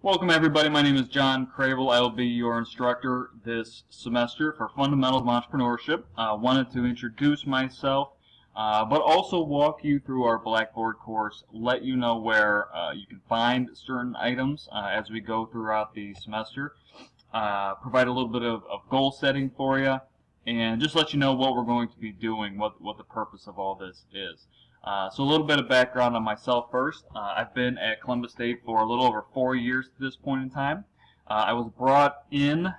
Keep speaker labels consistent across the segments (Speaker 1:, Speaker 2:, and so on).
Speaker 1: Welcome everybody, my name is John Cravel. I will be your instructor this semester for Fundamentals of Entrepreneurship. I wanted to introduce myself, but also walk you through our Blackboard course, let you know where you can find certain items as we go throughout the semester, provide a little bit of goal setting for you, and just let you know what we're going to be doing, what the purpose of all this is. So a little bit of background on myself first. I've been at Columbus State for a little over 4 years to this point in time. I was brought in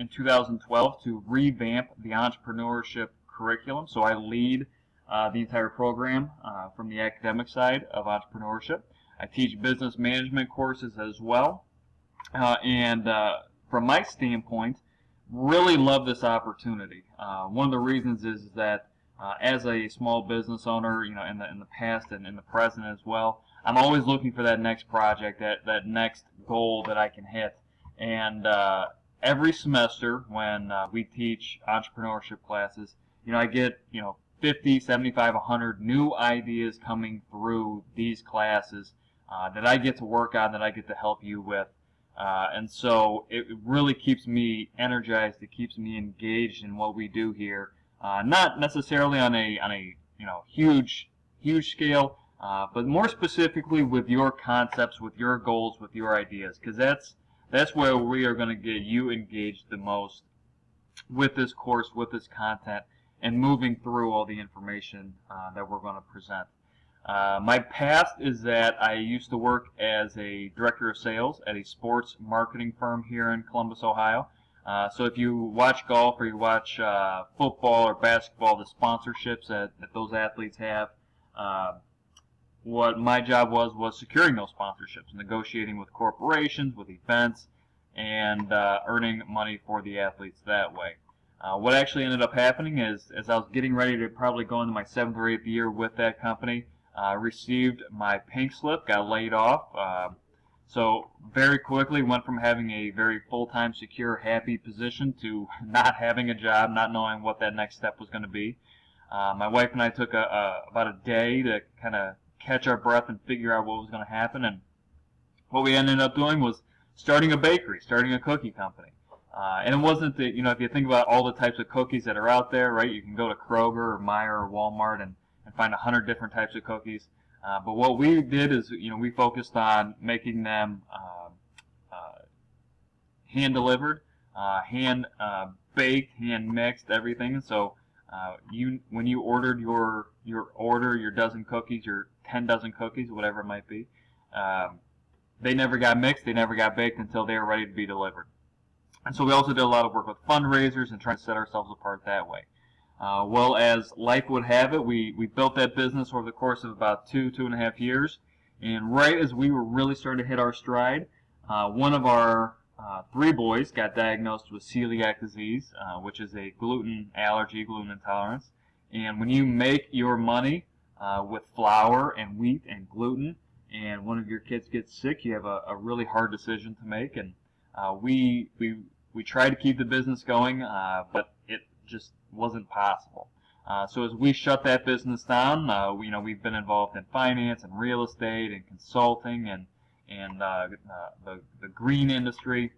Speaker 1: 2012 to revamp the entrepreneurship curriculum. So I lead the entire program from the academic side of entrepreneurship. I teach business management courses as well. And from my standpoint, really love this opportunity. One of the reasons is that as a small business owner, in the past and in the present as well, I'm always looking for that next project, that next goal that I can hit. And every semester when we teach entrepreneurship classes, I get 50, 75, 100 new ideas coming through these classes that I get to work on, that I get to help you with. And so it really keeps me energized. It keeps me engaged in what we do here. Not necessarily on a huge scale, but more specifically with your concepts, with your goals, with your ideas, because that's where we are going to get you engaged the most with this course, with this content, and moving through all the information that we're going to present. My past is that I used to work as a director of sales at a sports marketing firm here in Columbus, Ohio. So if you watch golf or you watch football or basketball, the sponsorships that those athletes have, what my job was securing those sponsorships, negotiating with corporations, with events, and earning money for the athletes that way. What actually ended up happening is, as I was getting ready to probably go into my 7th or 8th year with that company, received my pink slip, got laid off. So very quickly went from having a very full-time, secure, happy position to not having a job, not knowing what that next step was going to be. My wife and I took about a day to kind of catch our breath and figure out what was going to happen. And what we ended up doing was starting a bakery, starting a cookie company. And it wasn't that, if you think about all the types of cookies that are out there, right, you can go to Kroger or Meijer or Walmart and find 100 different types of cookies. But what we did is, we focused on making them hand-delivered, hand-baked, hand-mixed, everything. And so when you ordered your dozen cookies, your 10 dozen cookies, whatever it might be, they never got mixed, they never got baked until they were ready to be delivered. And so we also did a lot of work with fundraisers and trying to set ourselves apart that way. Well, as life would have it, we built that business over the course of about 2.5 years. And right as we were really starting to hit our stride, one of our 3 boys got diagnosed with celiac disease, which is a gluten allergy, gluten intolerance. And when you make your money with flour and wheat and gluten, and one of your kids gets sick, you have a really hard decision to make. And we tried to keep the business going, but it just wasn't possible. So as we shut that business down, we've been involved in finance and real estate and consulting and the green industry.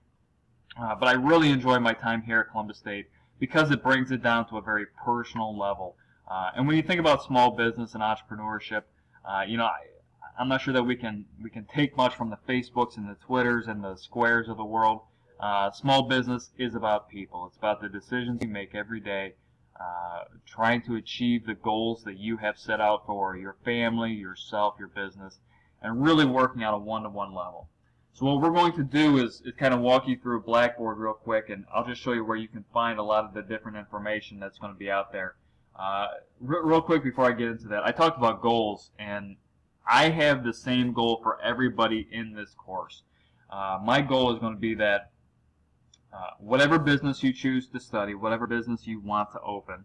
Speaker 1: But I really enjoy my time here at Columbus State because it brings it down to a very personal level. And when you think about small business and entrepreneurship, I'm not sure that we can take much from the Facebooks and the Twitters and the Squares of the world. Small business is about people. It's about the decisions you make every day, trying to achieve the goals that you have set out for your family, yourself, your business, and really working at a one-to-one level. So what we're going to do is kind of walk you through Blackboard real quick, and I'll just show you where you can find a lot of the different information that's going to be out there. Real quick before I get into that, I talked about goals, and I have the same goal for everybody in this course. My goal is going to be that whatever business you choose to study, whatever business you want to open,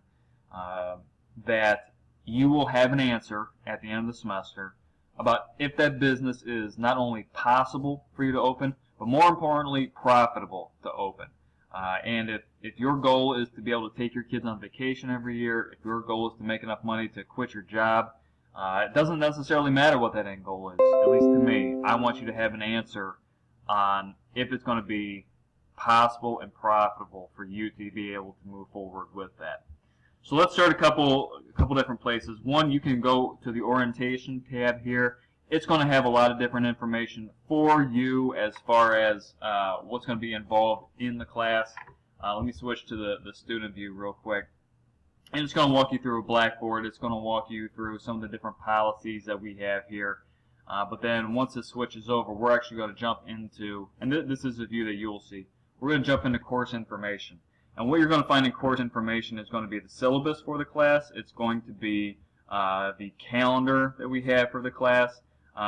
Speaker 1: that you will have an answer at the end of the semester about if that business is not only possible for you to open, but more importantly, profitable to open. And if your goal is to be able to take your kids on vacation every year, if your goal is to make enough money to quit your job, It doesn't necessarily matter what that end goal is, at least to me. I want you to have an answer on if it's going to be possible and profitable for you to be able to move forward with that. So let's start a couple different places. One, you can go to the orientation tab here. It's going to have a lot of different information for you as far as what's going to be involved in the class. Let me switch to the student view real quick. And it's going to walk you through a blackboard. It's going to walk you through some of the different policies that we have here. But then once this switches over, we're actually going to jump into, and this is a view that you'll see, we're going to jump into course information. And what you're going to find in course information is going to be the syllabus for the class. It's going to be the calendar that we have for the class.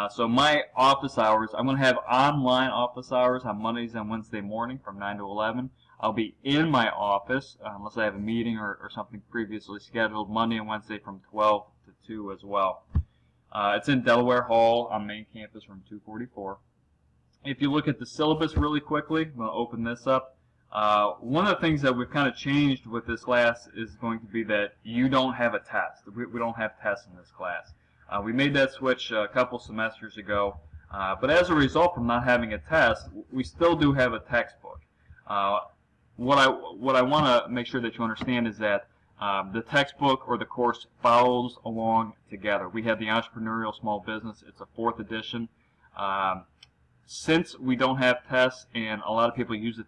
Speaker 1: So my office hours, I'm going to have online office hours on Mondays and Wednesday morning from 9 to 11. I'll be in my office, unless I have a meeting or something previously scheduled, Monday and Wednesday from 12 to 2 as well. It's in Delaware Hall on main campus, room 244. If you look at the syllabus really quickly, I'm going to open this up. One of the things that we've kind of changed with this class is going to be that you don't have a test. We don't have tests in this class. We made that switch a couple semesters ago, but as a result from not having a test, we still do have a textbook. What I want to make sure that you understand is that the textbook or the course follows along together. We have the Entrepreneurial Small Business. It's a 4th edition. Since we don't have tests, and a lot of people use the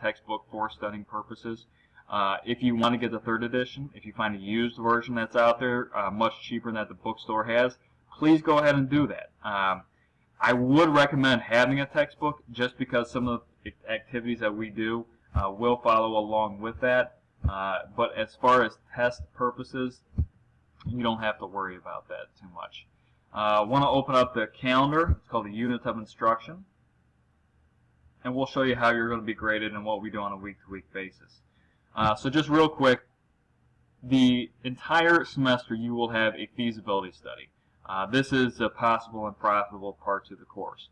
Speaker 1: textbook for studying purposes, if you want to get the 3rd edition, if you find a used version that's out there, much cheaper than that the bookstore has, please go ahead and do that. I would recommend having a textbook just because some of the activities that we do will follow along with that. But as far as test purposes, you don't have to worry about that too much. I want to open up the calendar. It's called the Units of Instruction. And we'll show you how you're going to be graded and what we do on a week-to-week basis. So just real quick, the entire semester you will have a feasibility study. This is the possible and profitable parts of the course.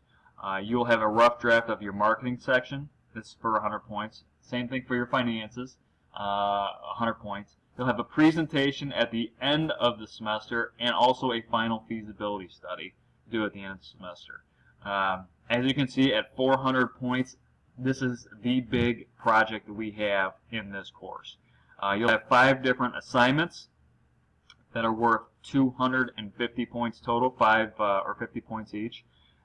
Speaker 1: You'll have a rough draft of your marketing section. This is for 100 points. Same thing for your finances, 100 points. You'll have a presentation at the end of the semester and also a final feasibility study due at the end of the semester. As you can see, at 400 points, this is the big project that we have in this course. You'll have 5 different assignments that are worth 250 points total, 5 or 50 points each.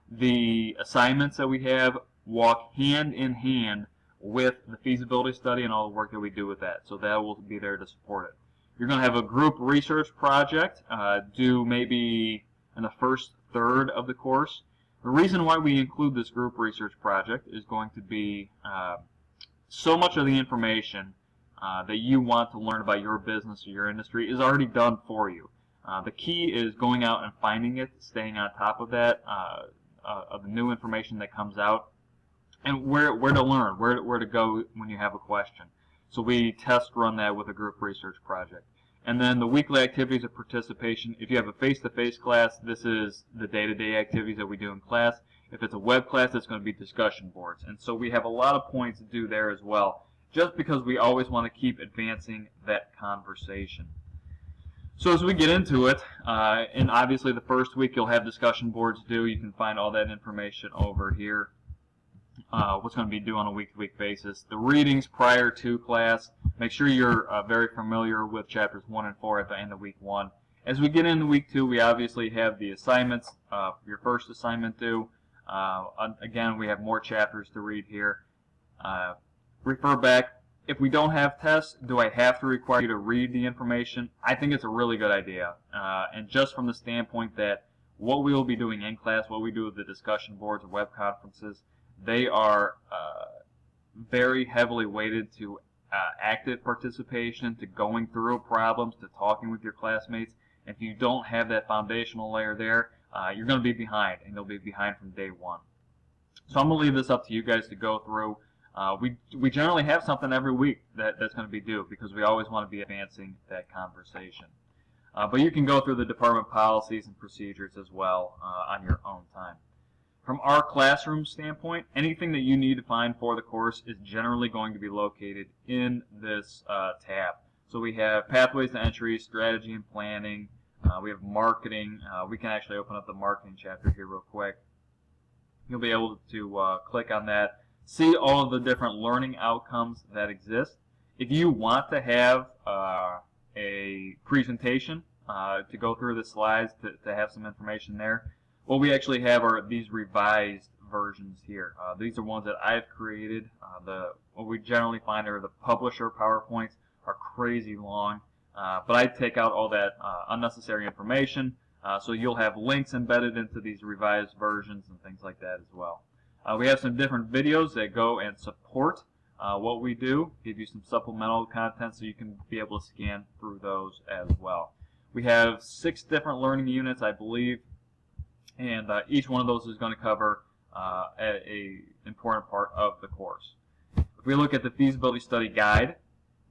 Speaker 1: The assignments that we have walk hand in hand with the feasibility study and all the work that we do with that. So that will be there to support it. You're going to have a group research project due maybe in the first third of the course. The reason why we include this group research project is going to be so much of the information that you want to learn about your business or your industry is already done for you. The key is going out and finding it, staying on top of that, of the new information that comes out, and where to learn, where to go when you have a question. So we test run that with a group research project. And then the weekly activities of participation. If you have a face-to-face class, this is the day-to-day activities that we do in class. If it's a web class, it's going to be discussion boards. And so we have a lot of points to do there as well, just because we always want to keep advancing that conversation. So as we get into it, and obviously the first week you'll have discussion boards due. You can find all that information over here. What's going to be due on a week-to-week basis. The readings prior to class. Make sure you're very familiar with chapters 1 and 4 at the end of week 1. As we get into week 2, we obviously have the assignments. Your first assignment due. Again, we have more chapters to read here. Refer back. If we don't have tests, do I have to require you to read the information? I think it's a really good idea. And just from the standpoint that what we will be doing in class, what we do with the discussion boards or web conferences, they are very heavily weighted to active participation, to going through problems, to talking with your classmates. If you don't have that foundational layer there, you're going to be behind, and you'll be behind from day 1. So I'm going to leave this up to you guys to go through. We generally have something every week that's going to be due because we always want to be advancing that conversation. But you can go through the department policies and procedures as well on your own time. From our classroom standpoint, anything that you need to find for the course is generally going to be located in this tab. So we have pathways to entry, strategy and planning, We have marketing. We can actually open up the marketing chapter here real quick. You'll be able to click on that, see all of the different learning outcomes that exist. If you want to have a presentation to go through the slides to have some information there, what we actually have are these revised versions here. These are ones that I've created. What we generally find are the publisher PowerPoints are crazy long, but I take out all that unnecessary information, so you'll have links embedded into these revised versions and things like that as well. We have some different videos that go and support what we do, give you some supplemental content so you can be able to scan through those as well. We have 6 different learning units, I believe, and each one of those is going to cover a important part of the course. If we look at the feasibility study guide,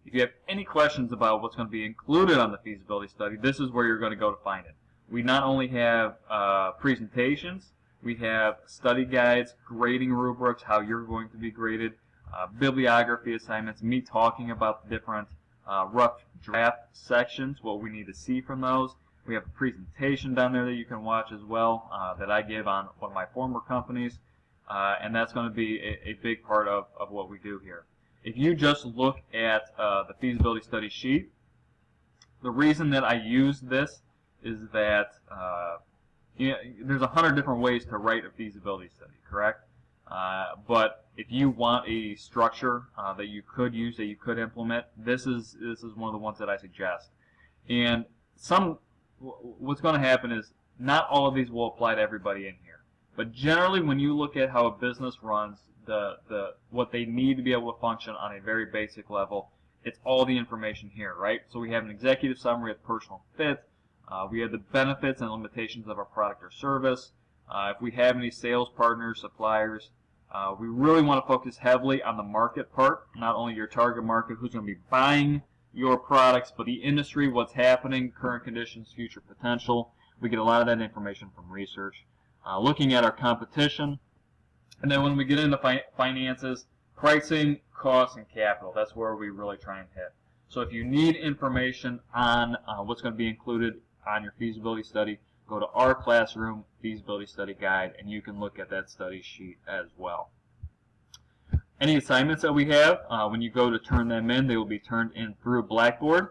Speaker 1: if you have any questions about what's going to be included on the feasibility study, this is where you're going to go to find it. We not only have presentations, we have study guides, grading rubrics, how you're going to be graded, bibliography assignments, me talking about the different rough draft sections, what we need to see from those. We have a presentation down there that you can watch as well that I give on one of my former companies, and that's going to be a big part of what we do here. If you just look at the feasibility study sheet, the reason that I use this is that there's 100 different ways to write a feasibility study, correct? But if you want a structure that you could use, that you could implement, this is one of the ones that I suggest. And what's going to happen is not all of these will apply to everybody in here. But generally, when you look at how a business runs, what they need to be able to function on a very basic level, it's all the information here, right? So we have an executive summary of personal fit. We have the benefits and limitations of our product or service. If we have any sales partners, suppliers, we really want to focus heavily on the market part, not only your target market, who's going to be buying your products, but the industry, what's happening, current conditions, future potential. We get a lot of that information from research. Looking at our competition, and then when we get into finances, pricing, cost, and capital. That's where we really try and hit. So if you need information on what's going to be included on your feasibility study, go to our classroom feasibility study guide, and you can look at that study sheet as well. Any assignments that we have, when you go to turn them in, they will be turned in through Blackboard.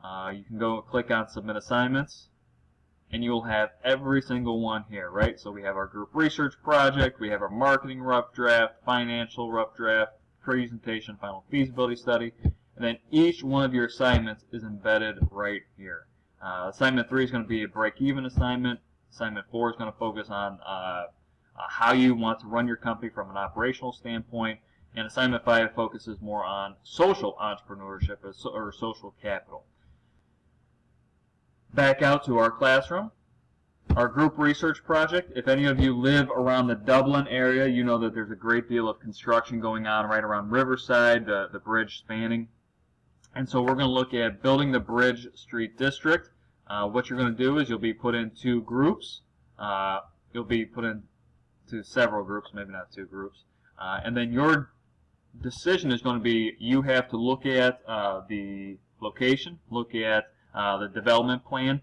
Speaker 1: You can go and click on Submit Assignments, and you will have every single one here, right? So we have our group research project, we have our marketing rough draft, financial rough draft, presentation, final feasibility study, and then each one of your assignments is embedded right here. Assignment 3 is going to be a break-even assignment. Assignment 4 is going to focus on how you want to run your company from an operational standpoint. And assignment 5 focuses more on social entrepreneurship or social capital. Back out to our classroom. Our group research project. If any of you live around the Dublin area, you know that there's a great deal of construction going on right around Riverside, the bridge spanning. And so we're going to look at building the Bridge Street District. What you're going to do is you'll be put in 2 groups. You'll be put into several groups, maybe not 2 groups. And then your decision is going to be, you have to look at the location, look at the development plan,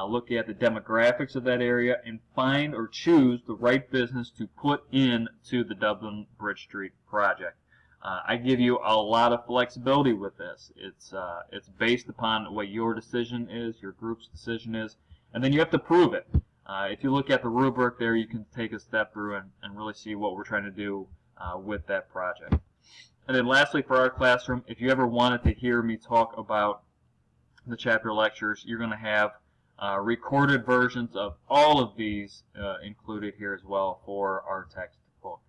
Speaker 1: look at the demographics of that area, and find or choose the right business to put into the Dublin Bridge Street project. I give you a lot of flexibility with this. It's based upon what your decision is, your group's decision is, and then you have to prove it. If you look at the rubric there, you can take a step through and really see what we're trying to do with that project. And then lastly, for our classroom, if you ever wanted to hear me talk about the chapter lectures, you're going to have recorded versions of all of these included here as well for our textbook.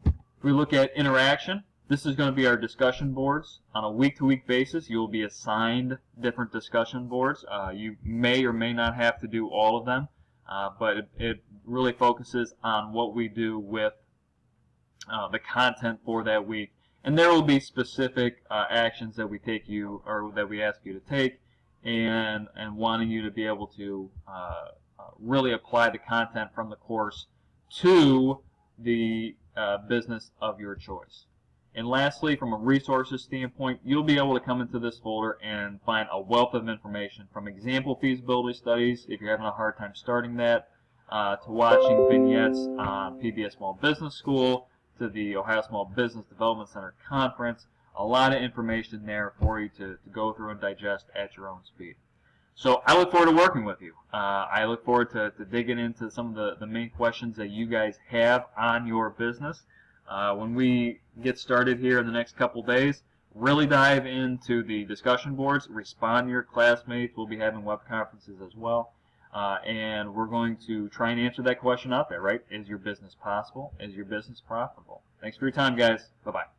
Speaker 1: If we look at interaction, this is going to be our discussion boards. On a week-to-week basis, you will be assigned different discussion boards. You may or may not have to do all of them, but it really focuses on what we do with the content for that week. And there will be specific actions that we take you, or that we ask you to take, and wanting you to be able to really apply the content from the course to the business of your choice. And lastly, from a resources standpoint, you'll be able to come into this folder and find a wealth of information from example feasibility studies, if you're having a hard time starting that, to watching vignettes on PBS Small Business School, to the Ohio Small Business Development Center Conference. A lot of information there for you to go through and digest at your own speed. So I look forward to working with you. I look forward to digging into some of the main questions that you guys have on your business. When we get started here in the next couple days, really dive into the discussion boards, respond to your classmates. We'll be having web conferences as well. And we're going to try and answer that question out there, right? Is your business possible? Is your business profitable? Thanks for your time, guys. Bye-bye.